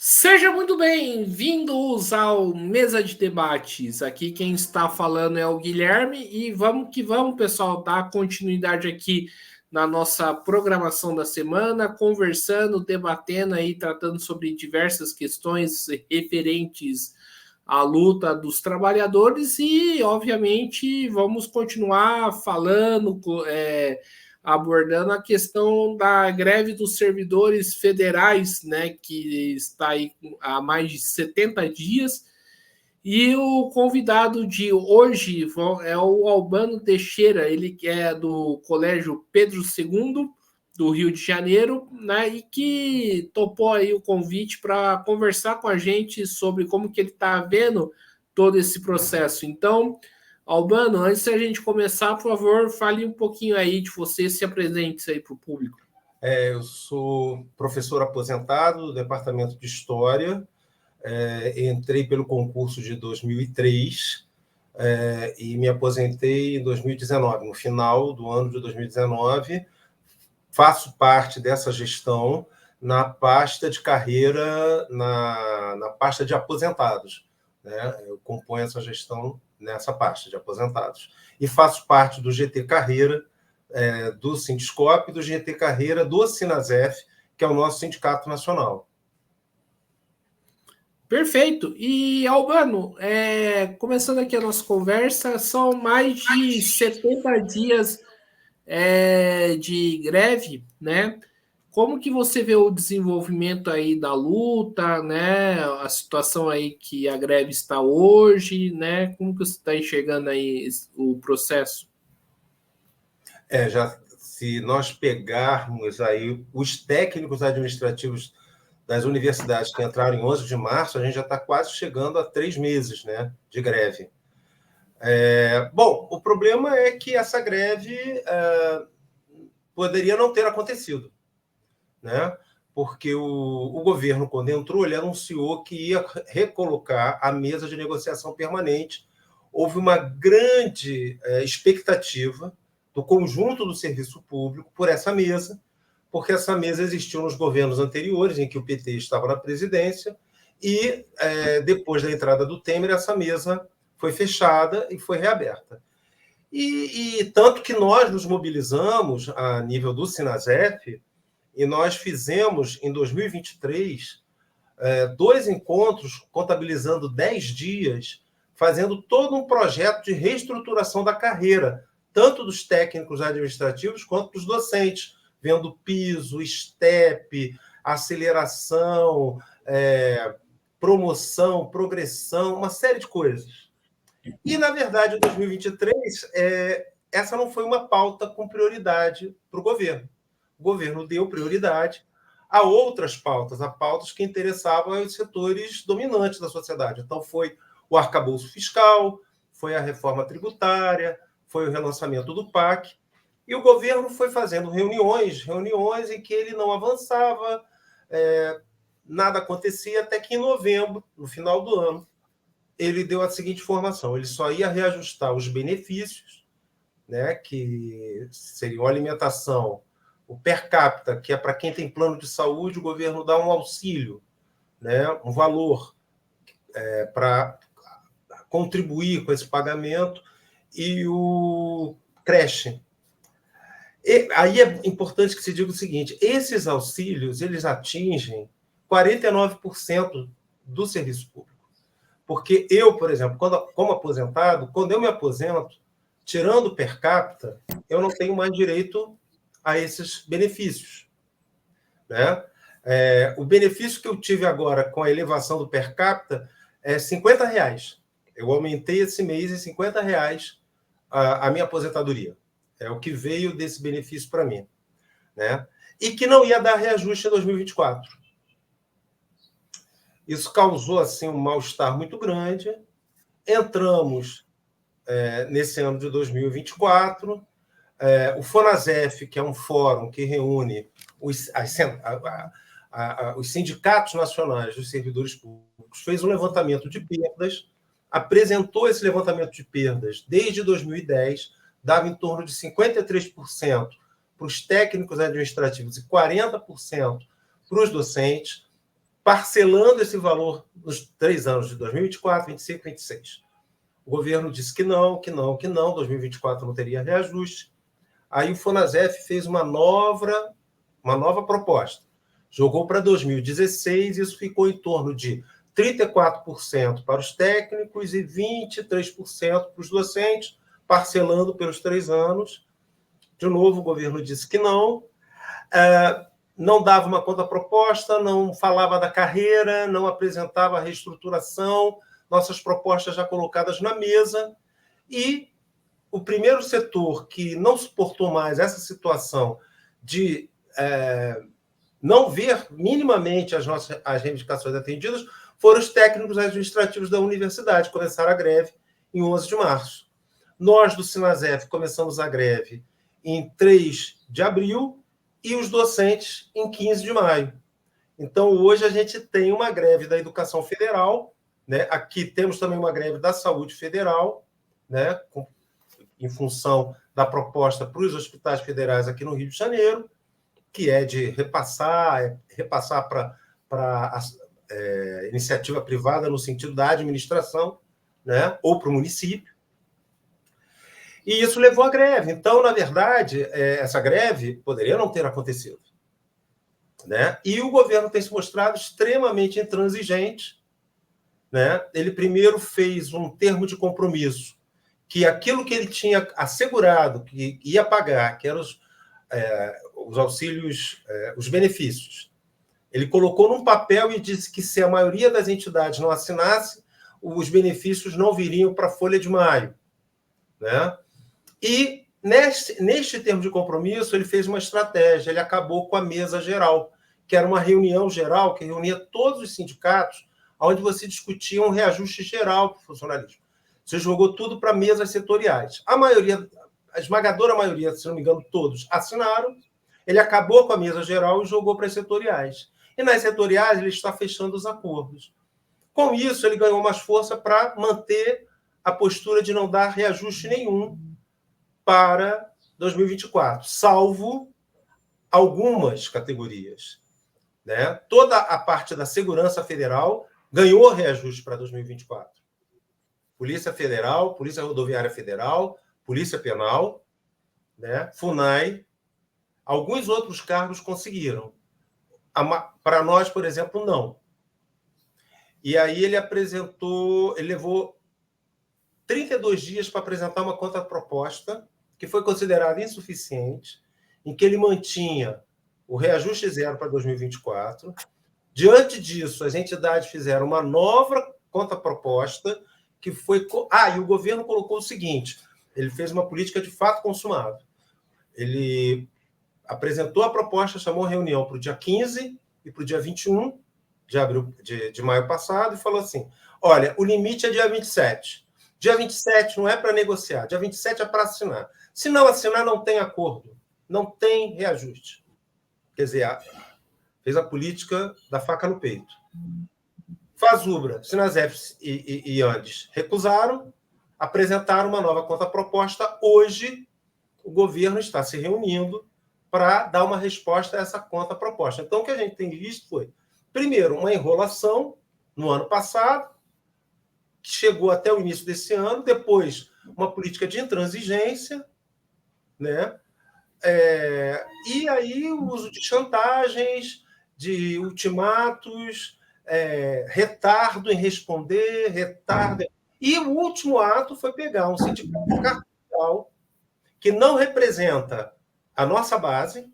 Sejam muito bem-vindos ao Mesa de Debates. Aqui quem está falando é o Guilherme e vamos que vamos, pessoal, dar continuidade aqui na nossa programação da semana, conversando, debatendo aí, tratando sobre diversas questões referentes à luta dos trabalhadores e, obviamente, vamos continuar falando, abordando a questão da greve dos servidores federais, né, que está aí há mais de 70 dias. E o convidado de hoje é o Albano Teixeira, ele que é do Colégio Pedro II, do Rio de Janeiro, né, e que topou aí o convite para conversar com a gente sobre como que ele está vendo todo esse processo. Então, Albano, antes da gente começar, por favor, fale um pouquinho aí de você, se apresente aí para o público. Eu sou professor aposentado do Departamento de História, entrei pelo concurso de 2003 e me aposentei em 2019, no final do ano de 2019. Faço parte dessa gestão na pasta de carreira, na pasta de aposentados, né? Eu componho essa gestão nessa pasta de aposentados. E faço parte do GT Carreira, do Sindicop e do GT Carreira do Sinasef, que é o nosso sindicato nacional. Perfeito. E, Albano, começando aqui a nossa conversa, são mais de 70 dias de greve, né? Como que você vê o desenvolvimento aí da luta, né? A situação aí que a greve está hoje, né? Como que você está enxergando aí o processo? Se nós pegarmos aí os técnicos administrativos das universidades que entraram em 11 de março, a gente já está quase chegando a 3 meses, né, de greve. Bom, o problema é que essa greve poderia não ter acontecido, né? Porque o governo, quando entrou, ele anunciou que ia recolocar a mesa de negociação permanente. Houve uma grande expectativa do conjunto do serviço público por essa mesa, porque essa mesa existiu nos governos anteriores, em que o PT estava na presidência, e depois da entrada do Temer, essa mesa foi fechada e foi reaberta. E tanto que nós nos mobilizamos a nível do Sinasef, e nós fizemos, em 2023, 2 encontros, contabilizando 10 dias, fazendo todo um projeto de reestruturação da carreira, tanto dos técnicos administrativos quanto dos docentes, vendo piso, STEP, aceleração, promoção, progressão, uma série de coisas. E, na verdade, em 2023, essa não foi uma pauta com prioridade para o governo. O governo deu prioridade a outras pautas, a pautas que interessavam os setores dominantes da sociedade. Então, foi o arcabouço fiscal, foi a reforma tributária, foi o relançamento do PAC, e o governo foi fazendo reuniões em que ele não avançava, nada acontecia, até que em novembro, no final do ano, ele deu a seguinte informação: ele só ia reajustar os benefícios, né, que seriam a alimentação, o per capita, que é para quem tem plano de saúde, o governo dá um auxílio, né, um valor para contribuir com esse pagamento, e o creche. E aí é importante que se diga o seguinte: esses auxílios eles atingem 49% do serviço público. Porque eu, por exemplo, como aposentado, quando eu me aposento, tirando o per capita, eu não tenho mais direito a esses benefícios, né? O benefício que eu tive agora com a elevação do per capita é R$50. Eu aumentei esse mês em R$50 a minha aposentadoria. É o que veio desse benefício para mim, né? E que não ia dar reajuste em 2024. Isso causou assim um mal-estar muito grande. Entramos nesse ano de 2024. O FONASEF, que é um fórum que reúne os sindicatos nacionais dos servidores públicos, fez um levantamento de perdas, apresentou esse levantamento de perdas desde 2010, dava em torno de 53% para os técnicos administrativos e 40% para os docentes. parcelando esse valor nos 3 anos de 2024, 2025 e 2026. O governo disse que não, 2024 não teria reajuste. Aí o Fonasef fez uma nova proposta. Jogou para 2016, isso ficou em torno de 34% para os técnicos e 23% para os docentes, parcelando pelos 3 anos. De novo, o governo disse que não. Não dava uma contraproposta, não falava da carreira, não apresentava a reestruturação, nossas propostas já colocadas na mesa. E o primeiro setor que não suportou mais essa situação de não ver minimamente as reivindicações atendidas foram os técnicos administrativos da universidade, que começaram a greve em 11 de março. Nós, do Sinasef, começamos a greve em 3 de abril e os docentes em 15 de maio. Então, hoje, a gente tem uma greve da Educação Federal, né? Aqui temos também uma greve da Saúde Federal, né? Em função da proposta para os hospitais federais aqui no Rio de Janeiro, que é de repassar para a iniciativa privada no sentido da administração, né? Ou para o município. E isso levou à greve. Então, na verdade, essa greve poderia não ter acontecido, né? E o governo tem se mostrado extremamente intransigente, né? Ele primeiro fez um termo de compromisso que aquilo que ele tinha assegurado que ia pagar, que eram os auxílios, os benefícios, ele colocou num papel e disse que se a maioria das entidades não assinasse, os benefícios não viriam para a folha de maio, né? E neste termo de compromisso, ele fez uma estratégia, ele acabou com a mesa geral, que era uma reunião geral que reunia todos os sindicatos, onde você discutia um reajuste geral para o funcionalismo. Você jogou tudo para mesas setoriais. A esmagadora maioria, se não me engano, todos assinaram. Ele acabou com a mesa geral e jogou para as setoriais. E nas setoriais, ele está fechando os acordos. Com isso, ele ganhou mais força para manter a postura de não dar reajuste nenhum para 2024, salvo algumas categorias, né? Toda a parte da segurança federal ganhou reajuste para 2024. Polícia Federal, Polícia Rodoviária Federal, Polícia Penal, né? FUNAI, alguns outros cargos conseguiram. Para nós, por exemplo, não. E aí ele levou 32 dias para apresentar uma contraproposta que foi considerada insuficiente, em que ele mantinha o reajuste zero para 2024. Diante disso, as entidades fizeram uma nova contraproposta, que foi... e o governo colocou o seguinte, ele fez uma política de fato consumado. Ele apresentou a proposta, chamou a reunião para o dia 15 e para o dia 21 de maio passado, e falou assim, olha, o limite é dia 27. Dia 27 não é para negociar, dia 27 é para assinar. Se não assinar, não tem acordo, não tem reajuste. Quer dizer, fez a política da faca no peito. Fazubra, Sinasef e Andes recusaram, apresentaram uma nova contraproposta. Hoje, o governo está se reunindo para dar uma resposta a essa contraproposta. Então, o que a gente tem visto foi, primeiro, uma enrolação no ano passado, que chegou até o início desse ano, depois uma política de intransigência, né? E aí o uso de chantagens, de ultimatos, retardo em responder, retardo... E o último ato foi pegar um sindicato cartorial que não representa a nossa base,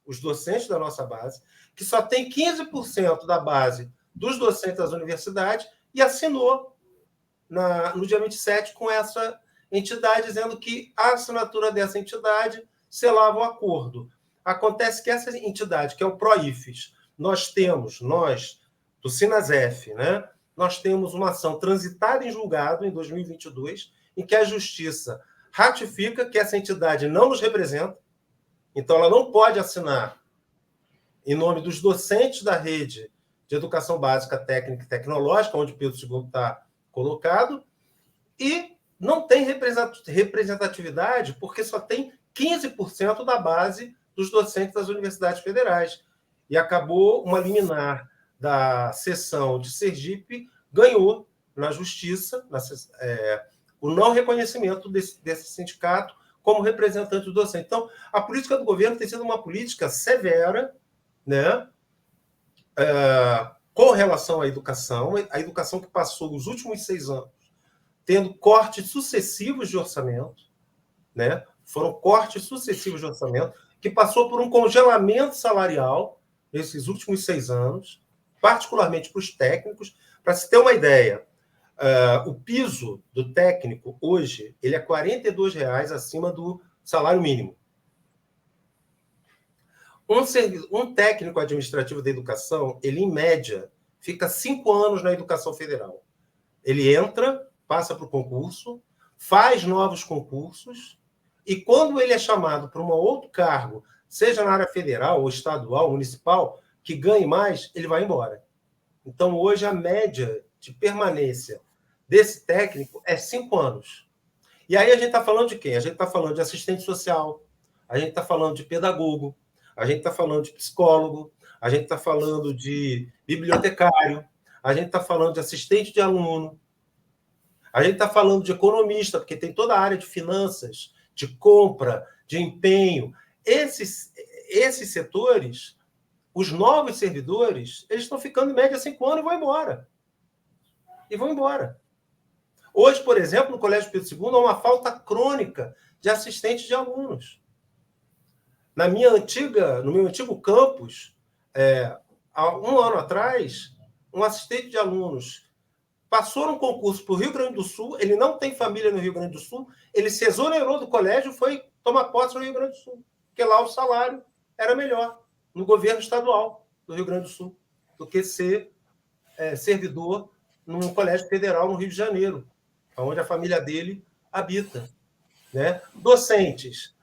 os docentes da nossa base, que só tem 15% da base dos docentes das universidades, e assinou no dia 27 com essa entidade, dizendo que a assinatura dessa entidade selava o acordo. Acontece que essa entidade, que é o PROIFES, nós, do Sinasef, né, nós temos uma ação transitada em julgado em 2022, em que a Justiça ratifica que essa entidade não nos representa, então ela não pode assinar em nome dos docentes da rede de educação básica, técnica e tecnológica, onde o Pedro II está colocado, e não tem representatividade porque só tem 15% da base dos docentes das universidades federais. E acabou uma liminar da seção de Sergipe ganhou na justiça o não reconhecimento desse sindicato como representante do docente. Então, a política do governo tem sido uma política severa, né, com relação à educação, a educação que passou os últimos 6 anos tendo cortes sucessivos de orçamento, né? Foram cortes sucessivos de orçamento, que passou por um congelamento salarial nesses últimos 6 anos, particularmente para os técnicos. Para se ter uma ideia, o piso do técnico hoje ele é R$ 42,00 acima do salário mínimo. Um técnico administrativo da educação, ele, em média, fica 5 anos na educação federal. Ele entra, passa para o concurso, faz novos concursos, e quando ele é chamado para um outro cargo, seja na área federal ou estadual, municipal, que ganhe mais, ele vai embora. Então, hoje, a média de permanência desse técnico é 5 anos. E aí a gente está falando de quem? A gente está falando de assistente social, a gente está falando de pedagogo, a gente está falando de psicólogo, a gente está falando de bibliotecário, a gente está falando de assistente de aluno, a gente está falando de economista, porque tem toda a área de finanças, de compra, de empenho. Esses setores, os novos servidores, eles estão ficando em média 5 anos e vão embora. Hoje, por exemplo, no Colégio Pedro II, há uma falta crônica de assistentes de alunos. No meu antigo campus, há 1 ano atrás, um assistente de alunos passou num concurso para o Rio Grande do Sul, ele não tem família no Rio Grande do Sul, ele se exonerou do colégio e foi tomar posse no Rio Grande do Sul, porque lá o salário era melhor, no governo estadual do Rio Grande do Sul, do que ser servidor num colégio federal no Rio de Janeiro, onde a família dele habita. Né? Docentes,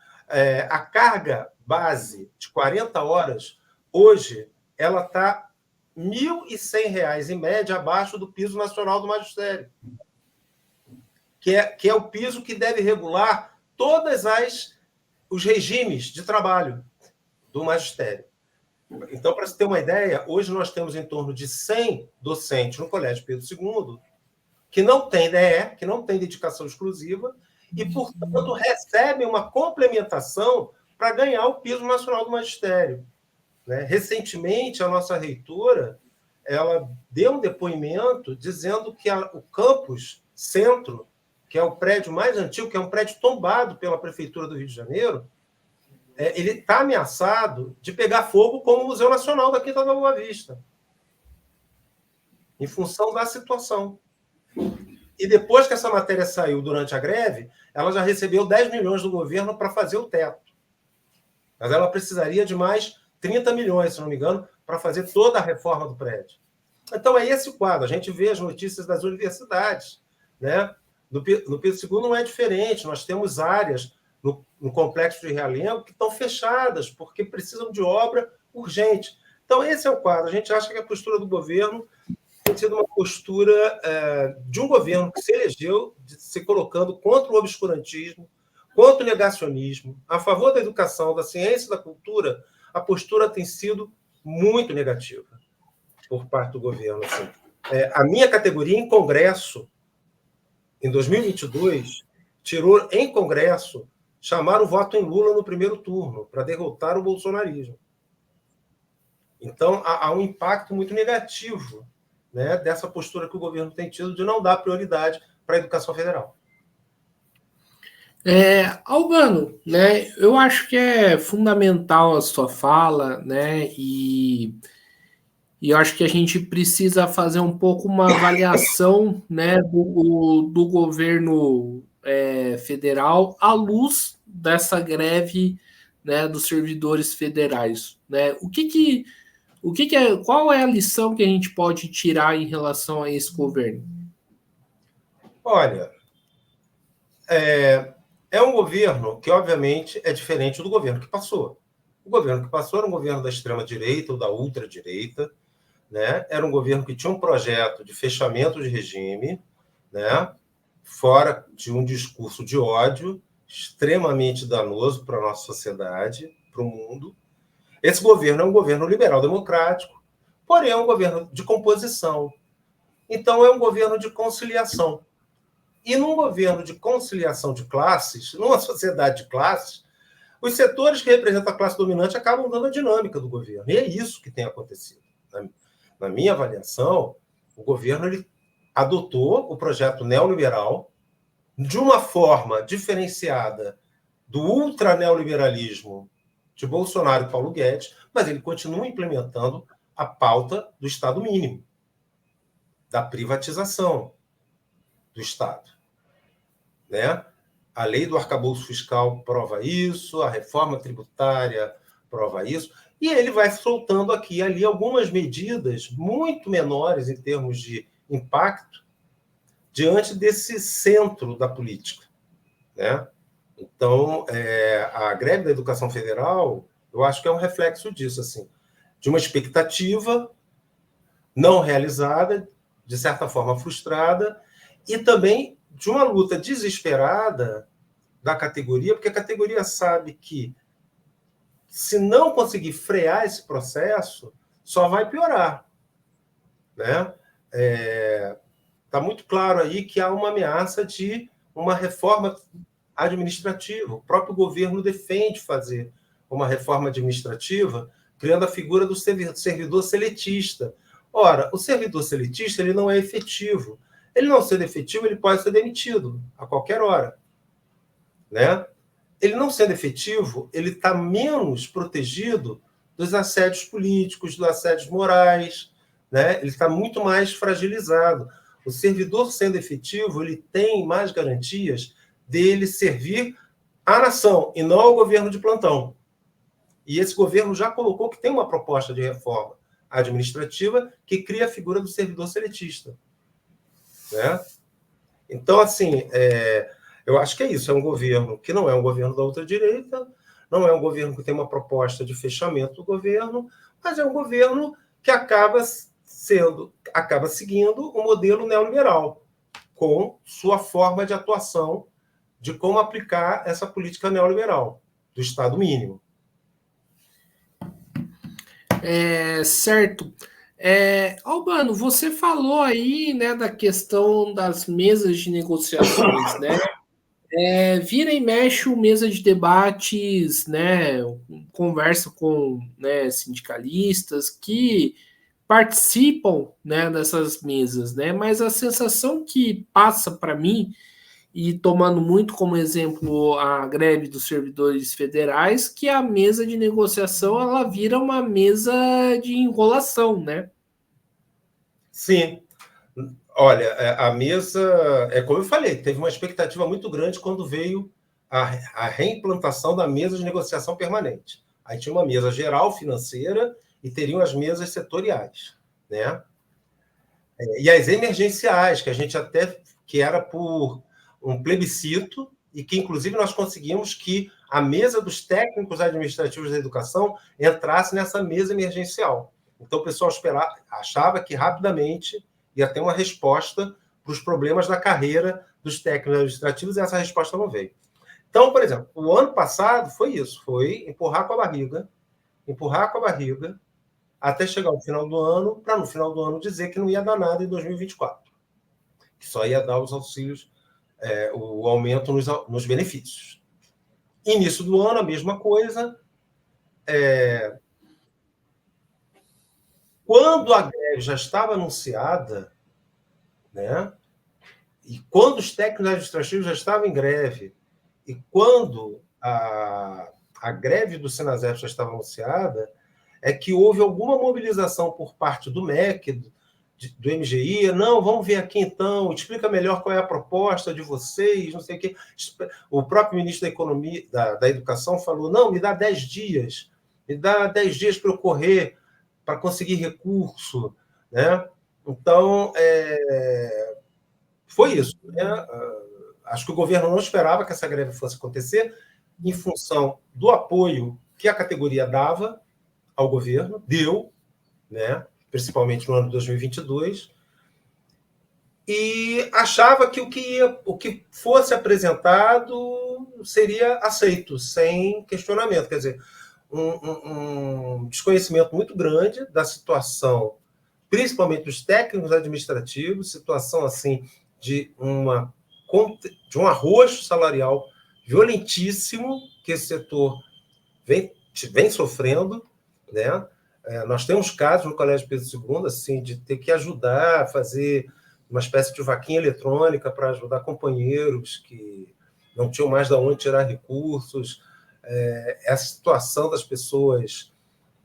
a carga base de 40 horas, hoje, ela está R$ 1.100, em média, abaixo do piso nacional do magistério, que é o piso que deve regular todos os regimes de trabalho do magistério. Então, para você ter uma ideia, hoje nós temos em torno de 100 docentes no Colégio Pedro II que não tem DE, que não tem dedicação exclusiva, e, portanto, recebem uma complementação para ganhar o piso nacional do magistério. Né? Recentemente, a nossa reitora ela deu um depoimento dizendo que o campus centro, que é o prédio mais antigo, que é um prédio tombado pela Prefeitura do Rio de Janeiro, ele está ameaçado de pegar fogo como o Museu Nacional da Quinta da Boa Vista, em função da situação. E depois que essa matéria saiu durante a greve, ela já recebeu 10 milhões do governo para fazer o teto. Mas ela precisaria de mais 30 milhões, se não me engano, para fazer toda a reforma do prédio. Então, é esse o quadro. A gente vê as notícias das universidades. Né? No Pedro II não é diferente. Nós temos áreas no Complexo de Realengo que estão fechadas, porque precisam de obra urgente. Então, esse é o quadro. A gente acha que a postura do governo tem sido uma postura de um governo que se elegeu se colocando contra o obscurantismo, contra o negacionismo, a favor da educação, da ciência e da cultura. A postura tem sido muito negativa por parte do governo. Assim. A minha categoria em Congresso, em 2022, tirou em Congresso chamar o voto em Lula no primeiro turno, para derrotar o bolsonarismo. Então, há um impacto muito negativo, né, dessa postura que o governo tem tido de não dar prioridade para a educação federal. Albano, né, eu acho que é fundamental a sua fala, né, e eu acho que a gente precisa fazer um pouco uma avaliação, né, do governo federal à luz dessa greve, né, dos servidores federais, né? Qual é a lição que a gente pode tirar em relação a esse governo? Olha, é um governo que, obviamente, é diferente do governo que passou. O governo que passou era um governo da extrema-direita ou da ultradireita, né? Era um governo que tinha um projeto de fechamento de regime, né? Fora de um discurso de ódio extremamente danoso para a nossa sociedade, para o mundo. Esse governo é um governo liberal-democrático, porém é um governo de composição. Então, é um governo de conciliação. E num governo de conciliação de classes, numa sociedade de classes, os setores que representam a classe dominante acabam dando a dinâmica do governo. E é isso que tem acontecido. Na minha avaliação, o governo ele adotou o projeto neoliberal de uma forma diferenciada do ultraneoliberalismo de Bolsonaro e Paulo Guedes, mas ele continua implementando a pauta do Estado mínimo, da privatização do Estado. Né? A lei do arcabouço fiscal prova isso, a reforma tributária prova isso, e ele vai soltando aqui e ali algumas medidas muito menores em termos de impacto diante desse centro da política. Né? Então, a greve da educação federal, eu acho que é um reflexo disso, assim, de uma expectativa não realizada, de certa forma frustrada, e também de uma luta desesperada da categoria, porque a categoria sabe que, se não conseguir frear esse processo, só vai piorar. Né? Está muito claro aí que há uma ameaça de uma reforma administrativa. O próprio governo defende fazer uma reforma administrativa, criando a figura do servidor seletista. Ora, o servidor seletista ele não é efetivo. Ele não sendo efetivo, ele pode ser demitido a qualquer hora. Né? Ele não sendo efetivo, ele está menos protegido dos assédios políticos, dos assédios morais, né? Ele está muito mais fragilizado. O servidor sendo efetivo, ele tem mais garantias dele servir à nação e não ao governo de plantão. E esse governo já colocou que tem uma proposta de reforma administrativa que cria a figura do servidor seletista. Né? Então, assim, eu acho que é isso. É um governo que não é um governo da ultradireita, não é um governo que tem uma proposta de fechamento do governo, mas é um governo que acaba seguindo o modelo neoliberal, com sua forma de atuação, de como aplicar essa política neoliberal do Estado mínimo. Certo. Albano, você falou aí, né, da questão das mesas de negociações, né? Vira e mexe o mesa de debates, né? Conversa com, né, sindicalistas que participam, né, dessas mesas, né? Mas a sensação que passa para mim, e tomando muito como exemplo a greve dos servidores federais, que a mesa de negociação ela vira uma mesa de enrolação, né? Sim. Olha, a mesa, como eu falei, teve uma expectativa muito grande quando veio a reimplantação da mesa de negociação permanente. Aí tinha uma mesa geral financeira e teriam as mesas setoriais, né? E as emergenciais, que a gente até que era por um plebiscito e que, inclusive, nós conseguimos que a mesa dos técnicos administrativos da educação entrasse nessa mesa emergencial. Então, o pessoal achava que rapidamente ia ter uma resposta para os problemas da carreira dos técnicos administrativos e essa resposta não veio. Então, por exemplo, o ano passado foi isso, foi empurrar com a barriga, até chegar ao final do ano, para no final do ano dizer que não ia dar nada em 2024, que só ia dar os auxílios, o aumento nos benefícios. Início do ano, a mesma coisa. Quando a greve já estava anunciada, né, e quando os técnicos administrativos já estavam em greve, e quando a greve do Senasef já estava anunciada, é que houve alguma mobilização por parte do MEC, do MGI, não, vamos ver aqui então, explica melhor qual é a proposta de vocês, não sei o quê. O próprio ministro da Economia, da Educação falou, não, me dá 10 dias para eu correr, para conseguir recurso, né? Então, foi isso. Né? Acho que o governo não esperava que essa greve fosse acontecer, em função do apoio que a categoria dava ao governo, deu, né? Principalmente no ano de 2022, e achava que o que fosse apresentado seria aceito, sem questionamento. Quer dizer, um desconhecimento muito grande da situação principalmente dos técnicos administrativos, situação assim de um arroxo salarial violentíssimo que esse setor vem sofrendo, né? Nós temos casos no Colégio Pedro II assim, de ter que ajudar a fazer uma espécie de vaquinha eletrônica para ajudar companheiros que não tinham mais de onde tirar recursos. Essa situação das pessoas...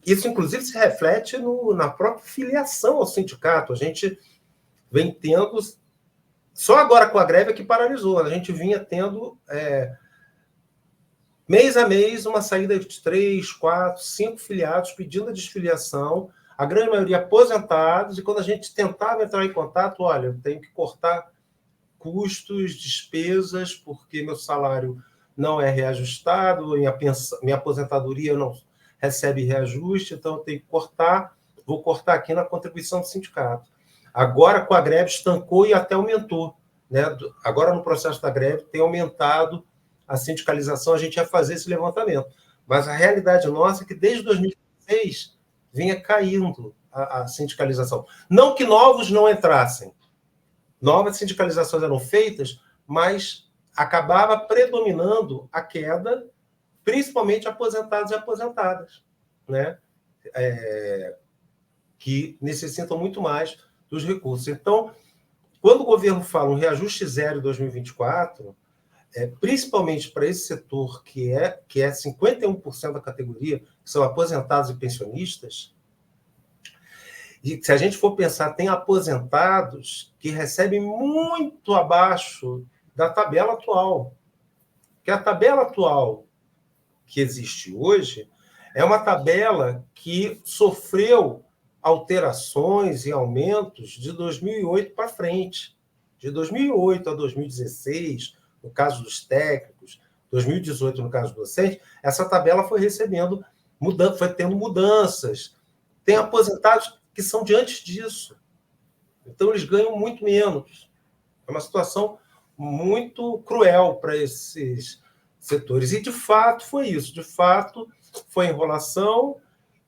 Isso, inclusive, se reflete na própria filiação ao sindicato. A gente vem tendo... Só agora com a greve é que paralisou. A gente vinha tendo, mês a mês, uma saída de 3, 4, 5 filiados pedindo a desfiliação, a grande maioria aposentados, e quando a gente tentava entrar em contato, olha, eu tenho que cortar custos, despesas, porque meu salário não é reajustado, minha aposentadoria não recebe reajuste, então eu tenho que cortar, vou cortar aqui na contribuição do sindicato. Agora, com a greve, estancou e até aumentou, né? Agora, no processo da greve, tem aumentado a sindicalização, a gente ia fazer esse levantamento. Mas a realidade nossa é que, desde 2016, vinha caindo a sindicalização. Não que novos não entrassem. Novas sindicalizações eram feitas, mas acabava predominando a queda, principalmente aposentados e aposentadas, né? Que necessitam muito mais dos recursos. Então, quando o governo fala um reajuste zero em 2024, principalmente para esse setor que é 51% da categoria, que são aposentados e pensionistas, e se a gente for pensar, tem aposentados que recebem muito abaixo da tabela atual. Que a tabela atual que existe hoje é uma tabela que sofreu alterações e aumentos de 2008 para frente. De 2008 a 2016, no caso dos técnicos, 2018 no caso do docente, essa tabela foi recebendo, foi tendo mudanças. Tem aposentados que são de antes disso. Então, eles ganham muito menos. É uma situação muito cruel para esses setores. E, de fato, foi isso. De fato, foi enrolação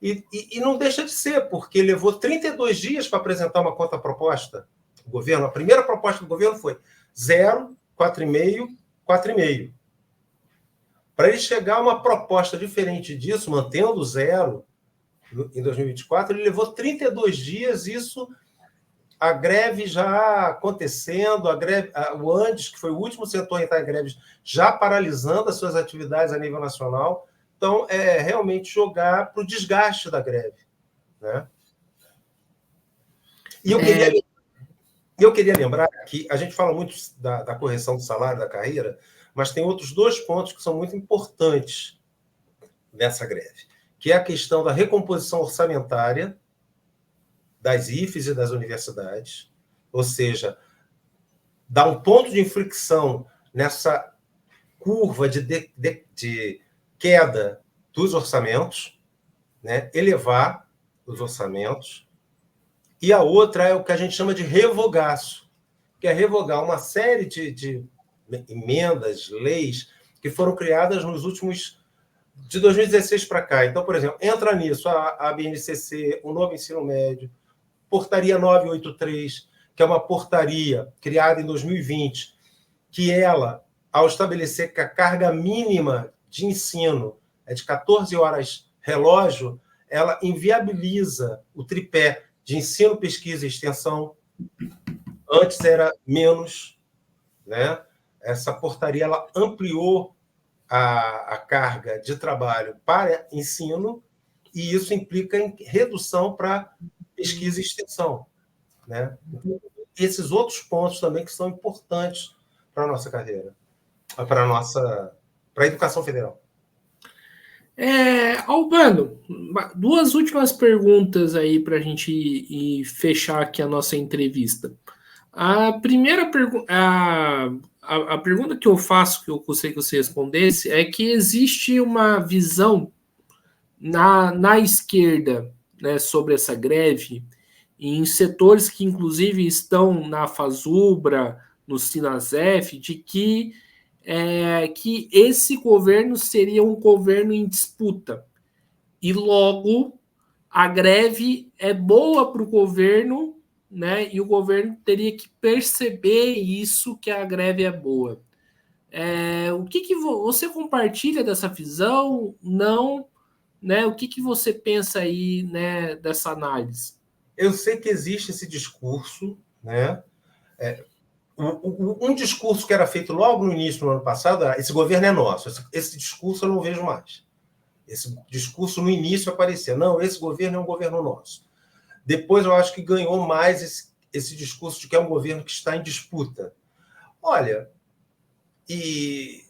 e não deixa de ser, porque levou 32 dias para apresentar uma contraproposta. O governo, a primeira proposta do governo foi 0, 4,5, 4,5. Para ele chegar a uma proposta diferente disso, mantendo o 0, em 2024, ele levou 32 dias, isso, a greve já acontecendo, o Andes, que foi o último setor a entrar em greve, já paralisando as suas atividades a nível nacional. Então, é realmente jogar para o desgaste da greve, né? E eu queria lembrar que a gente fala muito da correção do salário, da carreira, mas tem outros 2 pontos que são muito importantes nessa greve, que é a questão da recomposição orçamentária das IFES e das universidades, ou seja, dar um ponto de inflexão nessa curva de queda dos orçamentos, né? Elevar os orçamentos. E a outra é o que a gente chama de revogaço, que é revogar uma série de emendas, leis, que foram criadas nos últimos... de 2016 para cá. Então, por exemplo, entra nisso a BNCC, o novo ensino médio, portaria 983, que é uma portaria criada em 2020, que ela, ao estabelecer que a carga mínima de ensino é de 14 horas relógio, ela inviabiliza o tripé de ensino, pesquisa e extensão. Antes era menos, né? Essa portaria ela ampliou a carga de trabalho para ensino, e isso implica em redução para pesquisa e extensão, né? Esses outros pontos também que são importantes para a nossa carreira, para a educação federal. Albano, 2 últimas perguntas aí para a gente ir fechar aqui a nossa entrevista. A primeira pergunta, a pergunta que eu faço, que eu gostaria que você respondesse, é que existe uma visão na esquerda, né, sobre essa greve, em setores que, inclusive, estão na Fazubra, no Sinasef, de que esse governo seria um governo em disputa. E logo a greve é boa para o governo, né? E o governo teria que perceber isso, que a greve é boa. O que você compartilha dessa visão? Não, né? O que você pensa aí, né, dessa análise? Eu sei que existe esse discurso, né? Um discurso que era feito logo no início do ano passado, esse governo é nosso. Esse discurso eu não vejo mais. Esse discurso no início aparecia, não, esse governo é um governo nosso. Depois eu acho que ganhou mais esse discurso de que é um governo que está em disputa. Olha, e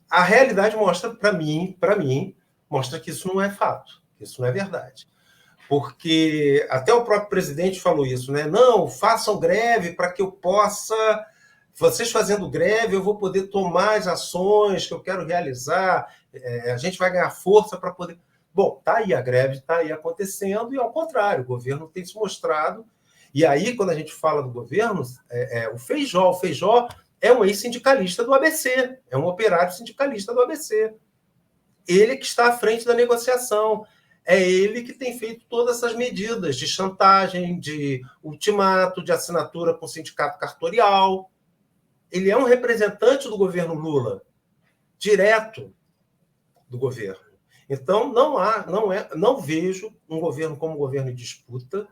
a realidade mostra para mim, mostra que isso não é fato, que isso não é verdade. Porque até o próprio presidente falou isso, né? Não, façam greve para que eu possa. Vocês fazendo greve, eu vou poder tomar as ações que eu quero realizar, a gente vai ganhar força para poder. Bom, está aí a greve, está aí acontecendo, e ao contrário, o governo tem se mostrado. E aí, quando a gente fala do governo, o Feijó é um ex-sindicalista do ABC, é um operário sindicalista do ABC. Ele que está à frente da negociação. É ele que tem feito todas essas medidas de chantagem, de ultimato, de assinatura com o sindicato cartorial. Ele é um representante do governo Lula, direto do governo. Então, não vejo um governo como um governo em disputa,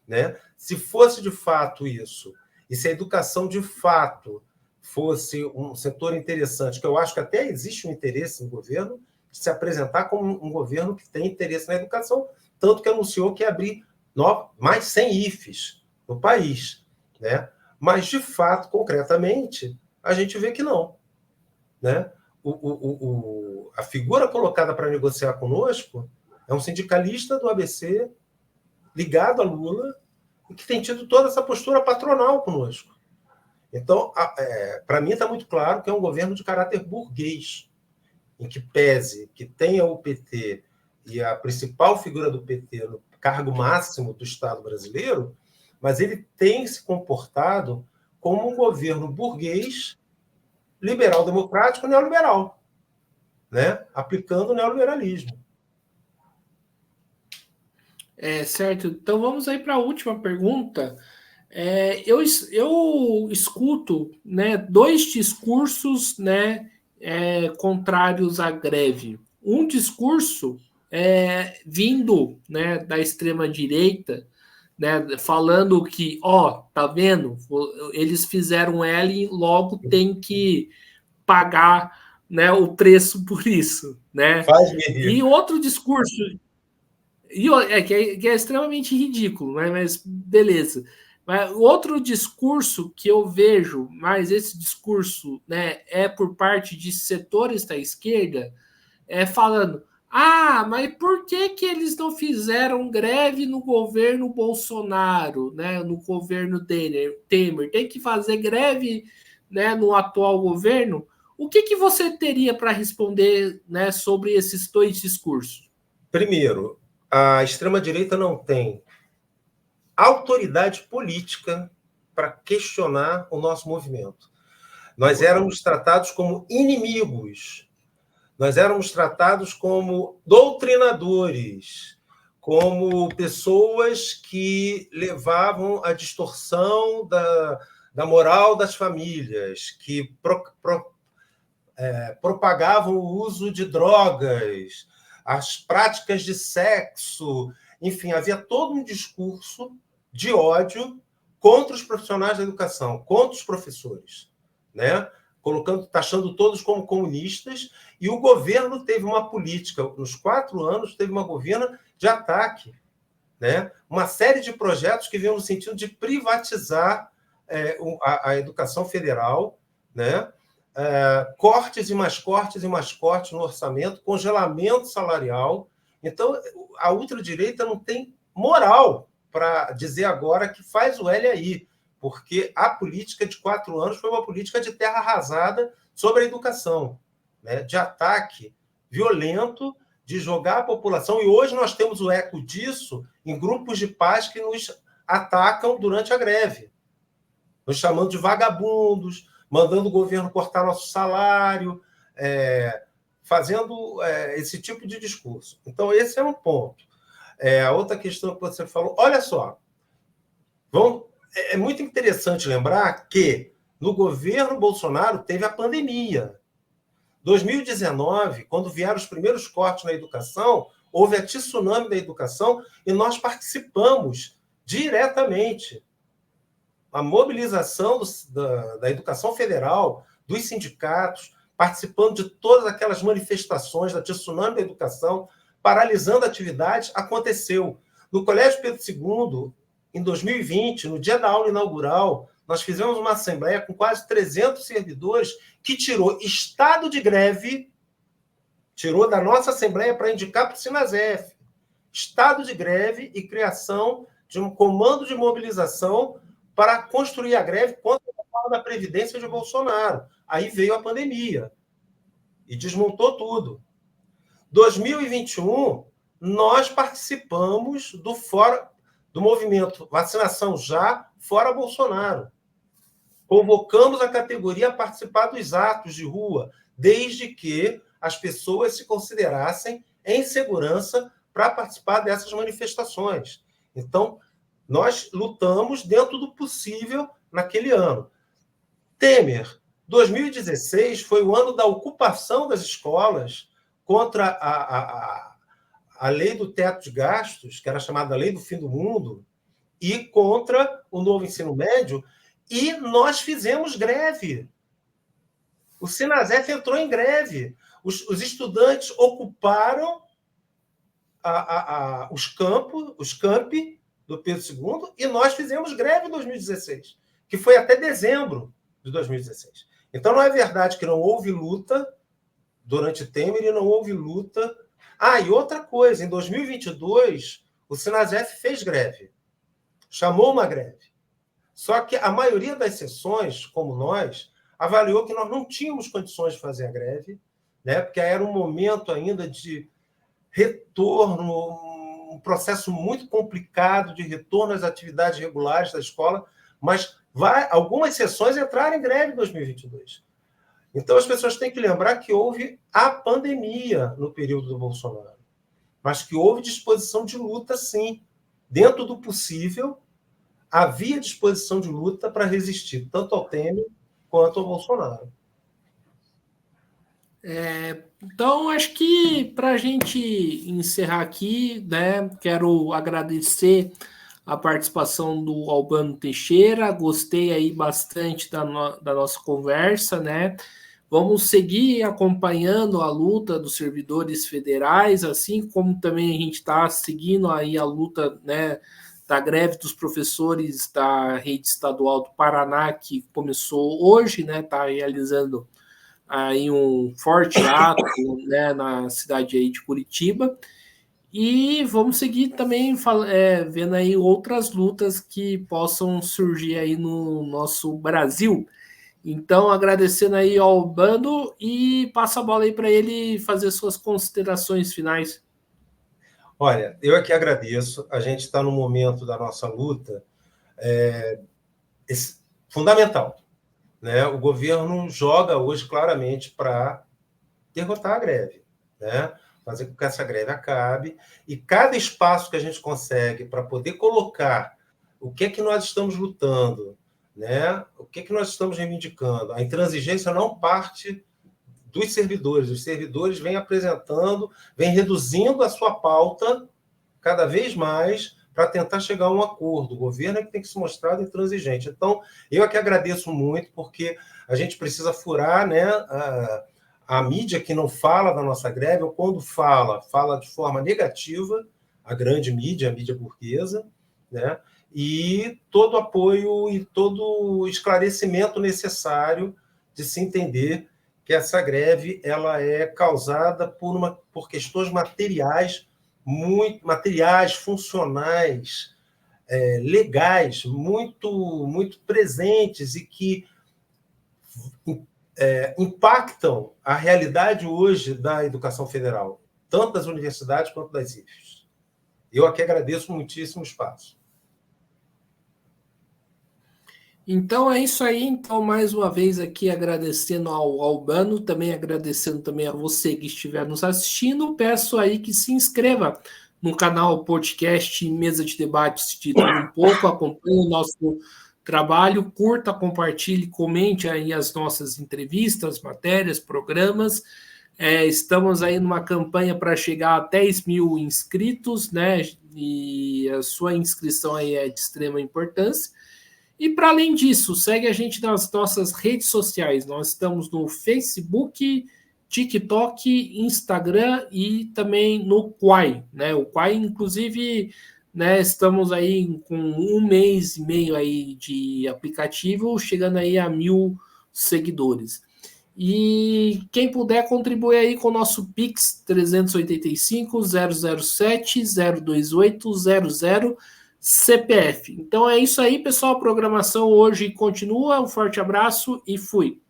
né? Se fosse de fato isso, e se a educação de fato fosse um setor interessante, que eu acho que até existe um interesse no governo, se apresentar como um governo que tem interesse na educação, tanto que anunciou que ia abrir mais 100 IFES no país, né? Mas, de fato, concretamente, a gente vê que não, né? A figura colocada para negociar conosco é um sindicalista do ABC ligado a Lula e que tem tido toda essa postura patronal conosco. Então, para mim está muito claro que é um governo de caráter burguês, em que pese que tenha o PT e a principal figura do PT no cargo máximo do Estado brasileiro, mas ele tem se comportado como um governo burguês, liberal-democrático, neoliberal, né? Aplicando o neoliberalismo. Certo. Então vamos aí para a última pergunta. Eu escuto, né, dois discursos, né, contrários à greve. Um discurso vindo, né, da extrema direita, né, falando que, tá vendo? Eles fizeram L e logo tem que pagar, né, o preço por isso, né? Faz-me rir. E outro discurso que é extremamente ridículo, né? Mas beleza. Mas outro discurso que eu vejo, mas esse discurso, né, é por parte de setores da esquerda, falando: mas por que eles não fizeram greve no governo Bolsonaro, né, no governo Temer? Tem que fazer greve, né, no atual governo? O que você teria para responder, né, sobre esses dois discursos? Primeiro, a extrema-direita não tem autoridade política para questionar o nosso movimento. Nós éramos tratados como inimigos, nós éramos tratados como doutrinadores, como pessoas que levavam a distorção da moral das famílias, que propagavam o uso de drogas, as práticas de sexo, enfim, havia todo um discurso de ódio contra os profissionais da educação, contra os professores, né? Taxando todos como comunistas, e o governo teve uma política, nos 4 anos, teve uma governo de ataque, né? Uma série de projetos que vinham no sentido de privatizar a educação federal, né? Cortes e mais cortes e mais cortes no orçamento, congelamento salarial. Então, a ultradireita não tem moral para dizer agora que faz o L aí, porque a política de 4 anos foi uma política de terra arrasada sobre a educação, né? De ataque violento, de jogar a população. E hoje nós temos o eco disso em grupos de pais que nos atacam durante a greve, nos chamando de vagabundos, mandando o governo cortar nosso salário, fazendo esse tipo de discurso. Então, esse é um ponto. A outra questão que você falou, olha só, é muito interessante lembrar que no governo Bolsonaro teve a pandemia. 2019, quando vieram os primeiros cortes na educação, houve a tsunami da educação e nós participamos diretamente. A mobilização da educação federal, dos sindicatos, participando de todas aquelas manifestações da tsunami da educação, paralisando atividades, aconteceu. No Colégio Pedro II, em 2020, no dia da aula inaugural, nós fizemos uma assembleia com quase 300 servidores que tirou estado de greve, tirou da nossa assembleia para indicar para o Sinasef, estado de greve e criação de um comando de mobilização para construir a greve contra a reforma da Previdência de Bolsonaro. Aí veio a pandemia e desmontou tudo. 2021, nós participamos do movimento Vacinação Já, fora Bolsonaro. Convocamos a categoria a participar dos atos de rua, desde que as pessoas se considerassem em segurança para participar dessas manifestações. Então, nós lutamos dentro do possível naquele ano. Temer, 2016 foi o ano da ocupação das escolas contra a lei do teto de gastos, que era chamada Lei do Fim do Mundo, e contra o novo ensino médio, e nós fizemos greve. O Sinasef entrou em greve. Os estudantes ocuparam os campi do Pedro II, e nós fizemos greve em 2016, que foi até dezembro de 2016. Então, não é verdade que não houve luta durante Temer e não houve luta. E outra coisa, em 2022, o Sinasef fez greve, chamou uma greve. Só que a maioria das sessões, como nós, avaliou que nós não tínhamos condições de fazer a greve, né? Porque era um momento ainda de retorno, um processo muito complicado de retorno às atividades regulares da escola, mas algumas sessões entraram em greve em 2022. Então, as pessoas têm que lembrar que houve a pandemia no período do Bolsonaro, mas que houve disposição de luta, sim. Dentro do possível, havia disposição de luta para resistir tanto ao Temer quanto ao Bolsonaro. Então, acho que para a gente encerrar aqui, né, quero agradecer a participação do Albano Teixeira, gostei aí bastante da nossa conversa, né? Vamos seguir acompanhando a luta dos servidores federais, assim como também a gente está seguindo aí a luta, né, da greve dos professores da rede estadual do Paraná, que começou hoje, né, está realizando aí um forte ato, né, na cidade aí de Curitiba, e vamos seguir também vendo aí outras lutas que possam surgir aí no nosso Brasil. Então, agradecendo aí ao Albano e passo a bola aí para ele fazer suas considerações finais. Olha, eu aqui agradeço. A gente está no momento da nossa luta fundamental, né? O governo joga hoje claramente para derrotar a greve, né? Fazer com que essa greve acabe, e cada espaço que a gente consegue para poder colocar o que é que nós estamos lutando, né? O que é que nós estamos reivindicando. A intransigência não parte dos servidores. Os servidores vêm apresentando, vêm reduzindo a sua pauta cada vez mais para tentar chegar a um acordo. O governo é que tem que se mostrar intransigente. Então, eu aqui agradeço muito, porque a gente precisa furar, né, a mídia que não fala da nossa greve, ou quando fala de forma negativa, a grande mídia, a mídia burguesa, né, e todo apoio e todo esclarecimento necessário de se entender que essa greve ela é causada por questões materiais, muito materiais, funcionais, legais, muito presentes e que impactam a realidade hoje da educação federal, tanto das universidades quanto das IFES. Eu aqui agradeço muitíssimo o espaço. Então é isso aí. Então, mais uma vez aqui agradecendo ao Albano, também agradecendo também a você que estiver nos assistindo. Peço aí que se inscreva no canal podcast Mesa de Debates de Tudo Um Pouco, acompanhe o nosso trabalho, curta, compartilhe, comente aí as nossas entrevistas, matérias, programas. Estamos aí numa campanha para chegar a 10 mil inscritos, né? E a sua inscrição aí é de extrema importância. E para além disso, segue a gente nas nossas redes sociais. Nós estamos no Facebook, TikTok, Instagram e também no Quai, né? O Quai, inclusive, né, estamos aí com 1 mês e meio aí de aplicativo, chegando aí a 1.000 seguidores. E quem puder contribuir aí com o nosso Pix 385-007-028-00 CPF. Então é isso aí, pessoal. A programação hoje continua. Um forte abraço e fui.